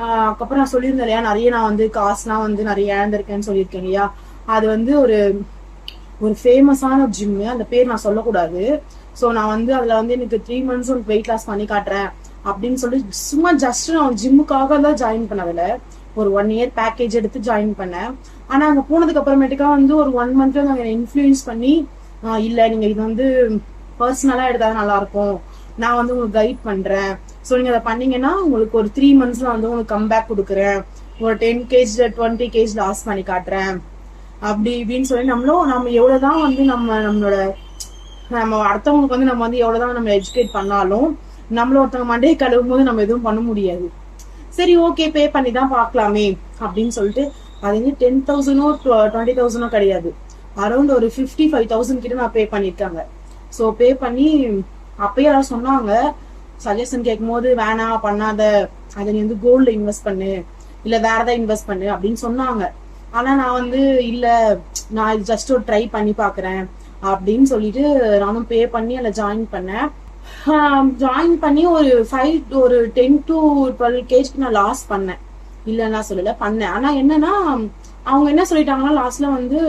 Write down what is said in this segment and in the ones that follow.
அதுக்கப்புறம் நான் சொல்லியிருந்தேன் இல்லையா, நிறைய நான் வந்து காசுலாம் வந்து நிறைய இழந்திருக்கேன்னு சொல்லியிருக்கேன் இல்லையா. அது வந்து ஒரு ஒரு ஃபேமஸான ஜிம்மு, அந்த பேர் நான் சொல்லக்கூடாது. ஸோ நான் வந்து அதுல வந்து எனக்கு 3 months வெயிட் லாஸ் பண்ணி காட்டுறேன் அப்படின்னு சொல்லி சும்மா ஜஸ்ட் நான் ஜிம்முக்காக தான் ஜாயின் பண்ணதில்ல. ஒரு 1 year பேக்கேஜ் எடுத்து ஜாயின் பண்ணேன். ஆனா அங்க போனதுக்கு அப்புறமேட்டுக்கா வந்து ஒரு 1 month நாங்க இன்ஃபுளுன்ஸ் பண்ணி, இல்ல நீங்க இது வந்து பர்சனலா எடுத்தாதான் நல்லா இருக்கும், நான் வந்து உங்களுக்கு கைட் பண்றேன், ஸோ நீங்க அதை பண்ணீங்கன்னா உங்களுக்கு ஒரு 3 monthsல வந்து உங்களுக்கு கம்பேக் கொடுக்குறேன், ஒரு 10 kg 20 kg லாஸ் பண்ணி காட்டுறேன் அப்படி இப்படின்னு சொல்லி நம்ம எவ்வளவுதான் வந்து நம்ம அடுத்தவங்களுக்கு வந்து நம்ம வந்து எவ்வளவுதான் நம்ம எஜுகேட் பண்ணாலும் நம்மள ஒருத்தவங்க மண்டையை கழுவும் போது நம்ம எதுவும் பண்ண முடியாது. சரி ஓகே பே பண்ணி தான் பாக்கலாமே அப்படின்னு சொல்லிட்டு, அது வந்து 10,000 20,000 கிடையாது, அரௌண்ட் ஒரு 55,000 கிட்ட நான் பே பண்ணிருக்காங்க. ஸோ பே பண்ணி அப்பயே யாரும் சொன்னாங்க, சஜஷன் கேட்கும் போது வேணாம் பண்ணாத, அதை நீ வந்து கோல்ட்ல இன்வெஸ்ட் பண்ணு இல்ல வேற ஏதாவது இன்வெஸ்ட் பண்ணு அப்படின்னு சொன்னாங்க. ஆனா நான் வந்து இல்ல, நான் ஜஸ்ட் ஒரு ட்ரை பண்ணி பாக்குறேன் அப்படின்னு சொல்லிட்டு நானும் பே பண்ணி அதில் ஜாயின் பண்ணேன். ஜாயின் பண்ணி ஒரு 10 to 12 kg நான் லாஸ் பண்ணேன், இல்லைன்னா சொல்லல பண்ணேன். ஆனா என்னன்னா அவங்க என்ன சொல்லிட்டாங்கன்னா லாஸ்ட்ல வந்து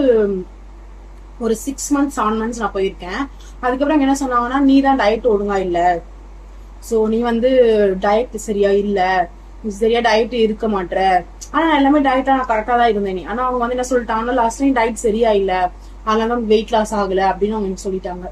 ஒரு 6 months 7 months நான் போயிருக்கேன். அதுக்கப்புறம் என்ன சொன்னாங்கன்னா, நீ தான் டயட் ஒழுங்கா இல்ல, சோ நீ வந்து டயட் சரியா இல்ல, சரியா டயட் இருக்க மாட்டேற. ஆனா எல்லாமே டயட்டா நான் கரெக்டா தான் இருந்தேன். ஆனா அவங்க வந்து என்ன சொல்லிட்டாங்கன்னா, லாஸ்ட் டைம் டயட் சரியா இல்ல, அதனால வெயிட் லாஸ் ஆகல அப்படின்னு அவங்க சொல்லிட்டாங்க.